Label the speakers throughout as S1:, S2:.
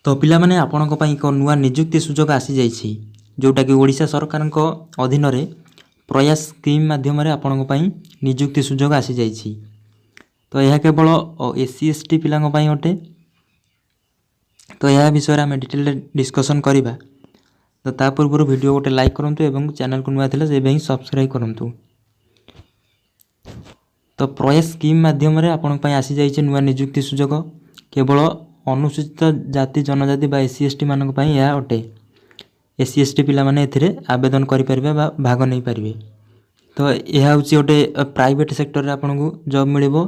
S1: तो पिला माने आपणक पई एक नुआ नियुक्ति सुजोग आसी जाइछि जोटा कि ओडिशा सरकार अधीन रे प्रयास स्कीम माध्यम रे आपणक पई नियुक्ति सुजोग आसी जाइछि। तो यह केवल एससी एसटी पिलांग पई अटे। तो यह विषय आम डिटेल डिस्कसन करवा। तो ता पूर्व वीडियो गोटे लाइक करंतु एवं चैनल को नुआ थिले सेबे ही सब्सक्राइब करंतु। तो प्रयास स्कीम माध्यम रे आपणक पई आसी जाइछि नुआ नियुक्ति सुजोग केवल अनुसूचित जाति जनजाति बा एससी एसटी मानक पई यह अटे। एससी एसटी पिला माने एथिरे आवेदन करि परिबे बा भाग नै परिबे। तो यह होछि ओटे प्राइवेट सेक्टर रे आपनकु जॉब मिलिबो।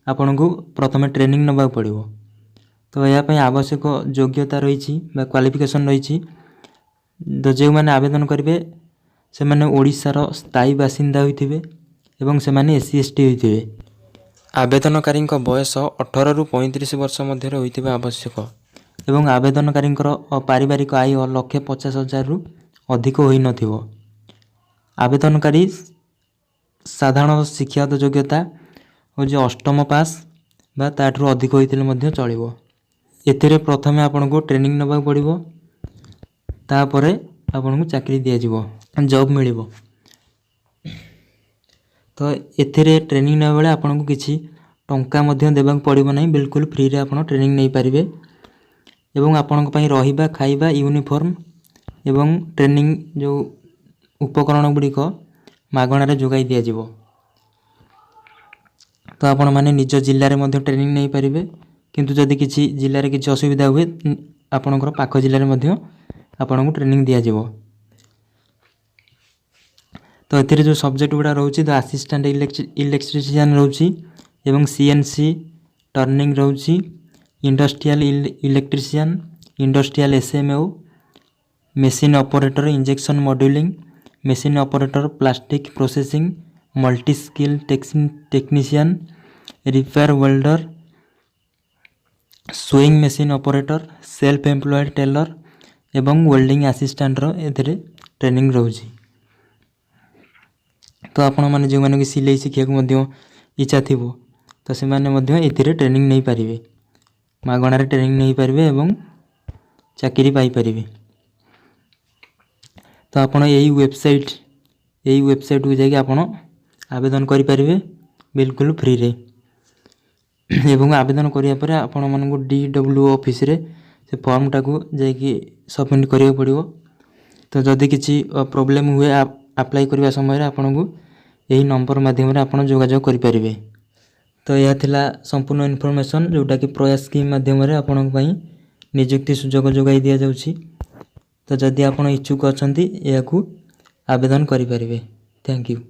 S1: आपनकु प्रथमे ट्रेनिंग नबा पड़िबो। तो यह पई आवश्यक योग्यता रहिछि बा क्वालिफिकेशन रहिछि। तो जे माने आवेदन करिवे से माने ओडिसा रो स्थायी बासिंदा होइथिबे एवं से माने एससी एसटी होइथिबे। आवेदनकारी बयस 18 रु 35 वर्ष मध्य होइथिबा आवश्यक एवं आवेदनकारी पारिवारिक आय 1,50,000 रु अधिक होई नथिबो। आवेदनकारी साधारण शिक्षागत योग्यता हो जे अष्टम पास बा ताठू अधिक होइथिले मध्य चलिबो। एथिरे प्रथमे आपनको ट्रेनिंग नबा पड़िबो। तापरे आपनको चाकरी दिया जिवो, जॉब मिलिबो। तो एथिरे ट्रेनिंग नेबा बेले आपनको किछि टंका मध्य देबाक पड़िबो नै। बिल्कुल फ्री रे आपण ट्रेनिंग नै परिबे एवं आपनको पई रहिबा खाइबा यूनिफॉर्म एवं ट्रेनिंग जो उपकरण गुडी को मागणा रे जोगाई दिया जिवो। तो आपण माने निज जिल्ला रे मध्य ट्रेनिंग नै परिबे, किंतु जदि किछि जिल्ला रे किछि असुविधा हुए आपणकर पाख जिल्ला रे मध्य आपनको ट्रेनिंग दिया जिवो। तो एथिरे जो सब्जेक्ट गुडा रहउछि द असिस्टेंट इलेक्ट्रिशियन रहउछि एवं सीएनसी टर्निंग रहउछि, industrial electrician, industrial SMO, machine operator injection moulding, machine operator plastic processing, multi skill technician, repair welder, sewing machine operator, self employed tailor एवं वेल्डिंग असिस्टेंट रो एथिरे training रहउछि। तो आपण माने जे माने कि सिलाई शिक्षा को मध्य इच्छा थिबो तो से माने मध्य एथिरे ट्रेनिंग नै परिबे, मागणा रे ट्रेनिंग नै परिबे एवं चाकरी पाई परिबे। तो आपण एही वेबसाइट को जाके आपण आवेदन करि परिबे बिल्कुल फ्री रे। एवं आवेदन करिया परे आपण मानन को डीडब्ल्यू ऑफिस रे से फॉर्म टा को जाके सबमिट करियो पड़िबो। तो जदि किछि प्रॉब्लम हुए अप्लाई करबा समय रे आपण को एही नंबर माध्यम रे आपण जोगाजोग करि परिबे। तो यह थिला संपूर्ण इन्फॉर्मेशन जोटा कि प्रयास स्कीम माध्यम रे आपण पई नियुक्ति सुजोग जोगाई दिया जाउछि। तो जदि आपण इच्छुक अछंती याकू आवेदन करि परिबे। Thank you.